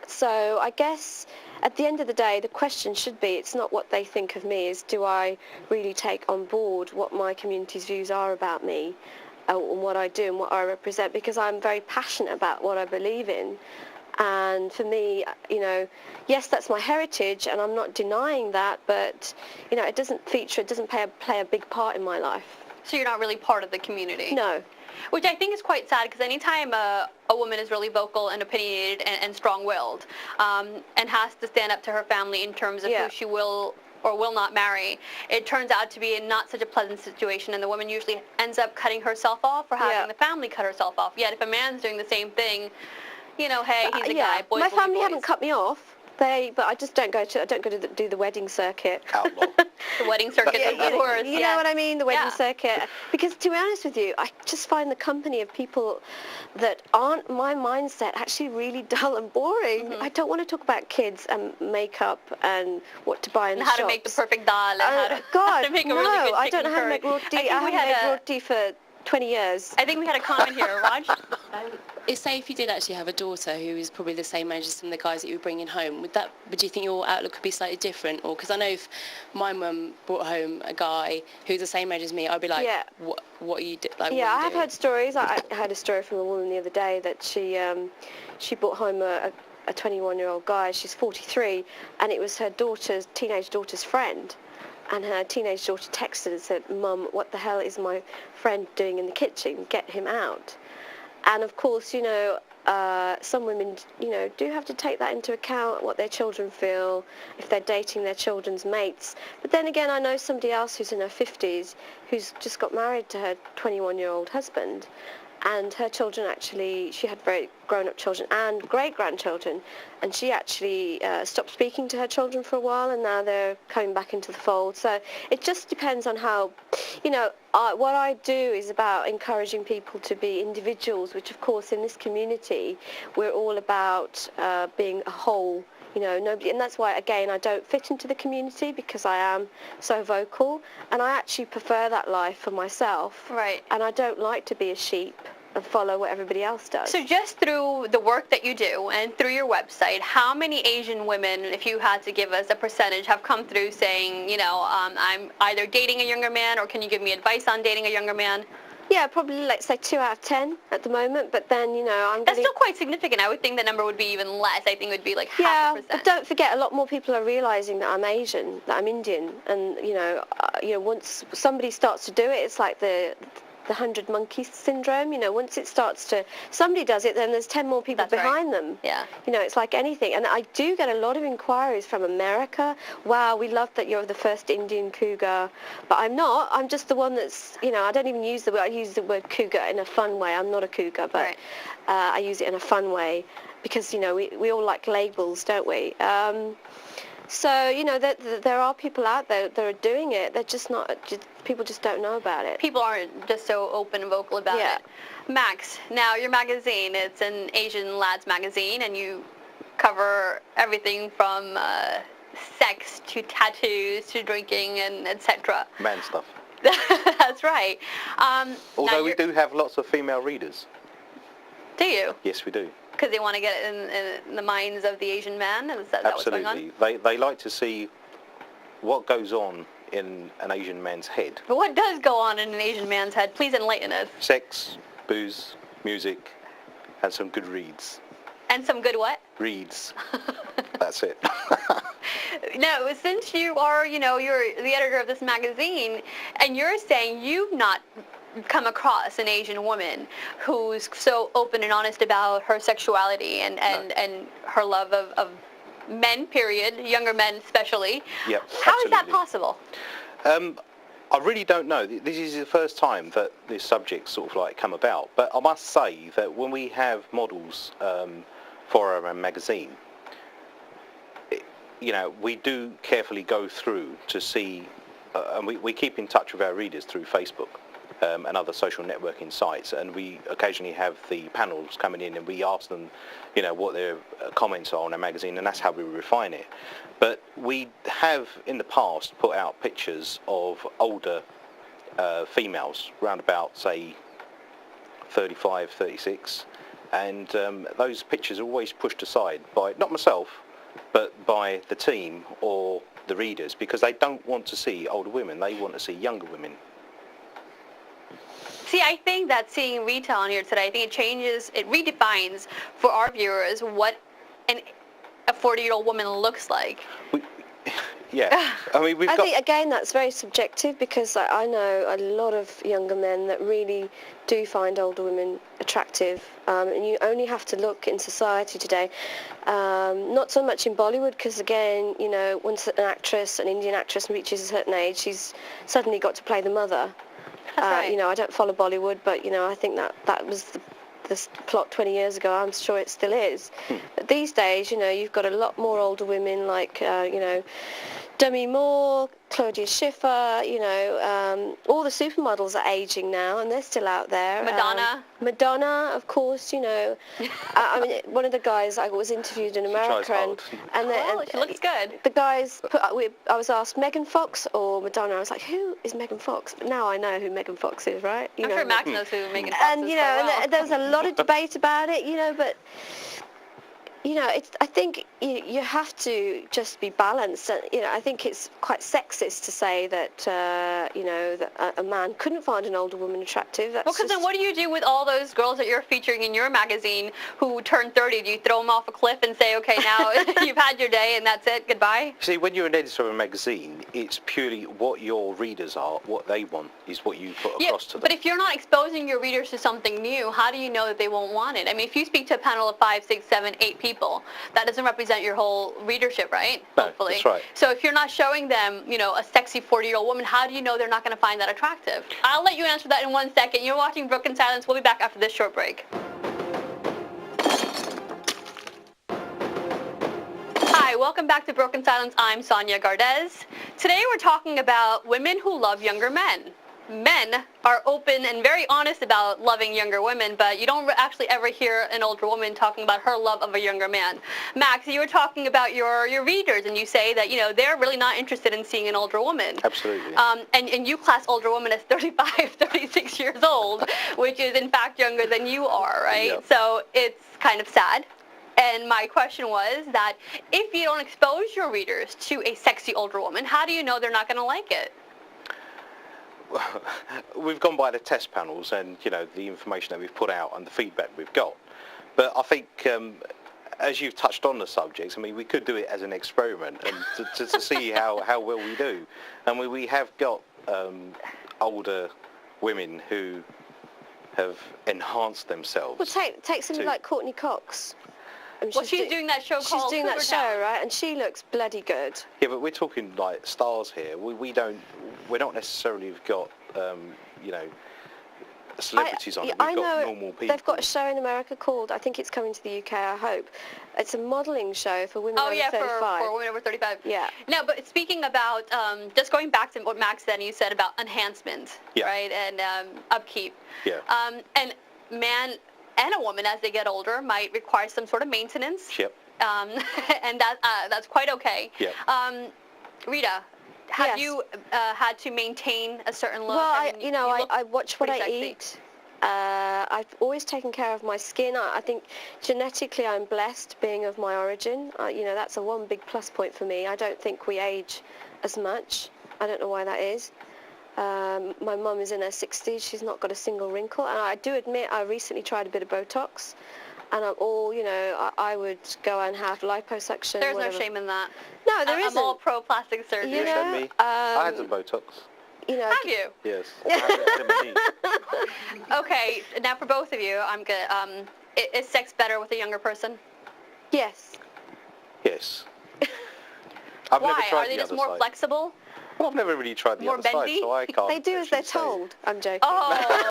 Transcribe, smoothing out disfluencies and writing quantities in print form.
So I guess at the end of the day, the question should be, it's not what they think of me, is do I really take on board what my community's views are about me and what I do and what I represent, because I'm very passionate about what I believe in. And for me, yes, that's my heritage, and I'm not denying that, but, it doesn't play a big part in my life. So you're not really part of the community? No. Which I think is quite sad, because anytime a woman is really vocal and opinionated and strong-willed, and has to stand up to her family in terms of who she will or will not marry, it turns out to be not such a pleasant situation, and the woman usually ends up cutting herself off or having the family cut herself off. Yet if a man's doing the same thing, hey, he's a guy. Boys my family boys. haven't cut me off. But I just don't go to do the wedding circuit. Outlaw. The wedding circuit, of course. You know what I mean? The wedding circuit. Because to be honest with you, I just find the company of people that aren't my mindset actually really dull and boring. Mm-hmm. I don't want to talk about kids and makeup and what to buy in the shops. How to make the perfect dal. And how to make a really good I don't know how to make roti. I haven't made roti for 20 years. I think we had a comment here, Raj. Say if you did actually have a daughter who is probably the same age as some of the guys that you were bringing home, would you think your outlook could be slightly different? Or because I know if my mum brought home a guy who's the same age as me, I'd be like, what are you doing? Like, I have heard stories. I had a story from a woman the other day that she brought home a 21-year-old guy. She's 43, and it was her teenage daughter's friend. And her teenage daughter texted and said, "Mum, what the hell is my friend doing in the kitchen? Get him out." And of course, some women, do have to take that into account, what their children feel, if they're dating their children's mates. But then again, I know somebody else who's in her 50s who's just got married to her 21-year-old husband. And her children she had very grown-up children and great-grandchildren, and she actually stopped speaking to her children for a while, and now they're coming back into the fold. So it just depends on how, what I do is about encouraging people to be individuals, which of course in this community we're all about being a whole. Nobody, and that's why, again, I don't fit into the community because I am so vocal, and I actually prefer that life for myself. Right. And I don't like to be a sheep and follow what everybody else does. So just through the work that you do and through your website, how many Asian women, if you had to give us a percentage, have come through saying, I'm either dating a younger man, or can you give me advice on dating a younger man? Yeah, probably, let's say 2 out of 10 at the moment, but then, That's still quite significant. I would think the number would be even less. I think it would be like half a percent. But don't forget, a lot more people are realizing that I'm Asian, that I'm Indian, and, once somebody starts to do it, it's like the 100 monkeys syndrome. Once it starts to, somebody does it, then there's 10 more people behind them. Yeah. It's like anything. And I do get a lot of inquiries from America. Wow, we love that you're the first Indian cougar. But I'm not. I'm just the one that's, I don't even use the word. I use the word cougar in a fun way. I'm not a cougar, but I use it in a fun way because, we all like labels, don't we? So, there are people out there that are doing it. They're just not, people just don't know about it. People aren't just so open and vocal about it. Max, now your magazine, it's an Asian lads magazine, and you cover everything from sex to tattoos to drinking and etc. Man stuff. That's right. Although we do have lots of female readers. Do you? Yes, we do. Because they want to get it in the minds of the Asian man? Is that Absolutely. what's going on? They like to see what goes on in an Asian man's head. But what does go on in an Asian man's head? Please enlighten us. Sex, booze, music, and some good reads. And some good what? Reads. That's it. Now, since you are, you're the editor of this magazine, and you're saying you've not come across an Asian woman who's so open and honest about her sexuality and her love of men, period, younger men especially. Yep, How is that possible? I really don't know. This is the first time that this subject sort of like come about. But I must say that when we have models for our magazine, we do carefully go through to see, and we keep in touch with our readers through Facebook. And other social networking sites, and we occasionally have the panels coming in and we ask them, what their comments are on our magazine, and that's how we refine it. But we have in the past put out pictures of older females, around about say 35, 36, and those pictures are always pushed aside by, not myself, but by the team or the readers, because they don't want to see older women, they want to see younger women. See, I think that seeing Rita on here today, I think it redefines for our viewers what a 40-year-old woman looks like. Yeah, I mean, I think, again, that's very subjective, because I know a lot of younger men that really do find older women attractive, and you only have to look in society today, not so much in Bollywood, because, again, you know, once an Indian actress reaches a certain age, she's suddenly got to play the mother. That's right. You know, I don't follow Bollywood, but, you know, I think that was the plot 20 years ago. I'm sure it still is. But these days, you know, you've got a lot more older women like, you know, Demi Moore, Claudia Schiffer, you know, all the supermodels are aging now, and they're still out there. Madonna, of course, you know. I mean, one of the guys I was interviewed in America, and she looks good. the guys I was asked Megan Fox or Madonna. I was like, who is Megan Fox? But now I know who Megan Fox is, right? I'm sure Max knows who Megan Fox and is. You know, and there was a lot of debate about it, you know, but. You know, I think you have to just be balanced. You know, I think it's quite sexist to say that, you know, that a man couldn't find an older woman attractive. Well, because then what do you do with all those girls that you're featuring in your magazine who turn 30? Do you throw them off a cliff and say, okay, now you've had your day and that's it, goodbye? See, when you're an editor of a magazine, it's purely what your readers are, what they want is what you put across to them. But if you're not exposing your readers to something new, how do you know that they won't want it? I mean, if you speak to a panel of 5, 6, 7, 8 people, that doesn't represent your whole readership, right? No, hopefully. that's right. So if you're not showing them, you know, a sexy 40-year-old woman, how do you know they're not going to find that attractive? I'll let you answer that in 1 second. You're watching Broken Silence. We'll be back after this short break. Hi, welcome back to Broken Silence. I'm Sonia Gardez. Today we're talking about women who love younger men. Men are open and very honest about loving younger women, but you don't actually ever hear an older woman talking about her love of a younger man. Max, you were talking about your readers, and you say that, you know, they're really not interested in seeing an older woman. Absolutely. And you class older women as 35, 36 years old, which is in fact younger than you are, right? Yep. So it's kind of sad. And my question was that if you don't expose your readers to a sexy older woman, how do you know they're not going to like it? We've gone by the test panels and, you know, the information that we've put out and the feedback we've got. But I think, as you've touched on the subject, I mean, we could do it as an experiment and to see how well we do. And we have got older women who have enhanced themselves. Well, take somebody like Courtney Cox. I mean, Well, she's doing that show called She's doing that Cougar show, Town. right? And she looks bloody good. Yeah, but we're talking like stars here. We're not necessarily got, you know, celebrities on it. We've got normal people. They've got a show in America called, I think it's coming to the UK, I hope. It's a modelling show for women over 35. for women over 35. Yeah. No, but speaking about, just going back to what Max said, you said about enhancement, Yeah. right, and upkeep. Yeah. And man and a woman, as they get older, might require some sort of maintenance. Yep. And that's quite okay. Yep. Rita, have Yes. you had to maintain a certain look? Well, I mean, I watch what pretty I sexy. eat. I've always taken care of my skin. I think genetically I'm blessed being of my origin. You know, that's one big plus point for me. I don't think we age as much. I don't know why that is. My mum is in her 60s. She's not got a single wrinkle. And I do admit I recently tried a bit of Botox. And I'm all, you know, I would go and have liposuction. There's whatever. no shame in that. No, there isn't. I'm all pro plastic surgery. You Yes, know, and me. I had some Botox. You know, Have you? Yes. I had it in my knee. Okay, now for both of you, I'm good. Is sex better with a younger person? yes. Yes. I've Why? never tried Are they the just other more side. flexible? Well, I've never really tried the More other side, bendy? so I can't. They do as they're actually say. told. I'm joking. Oh.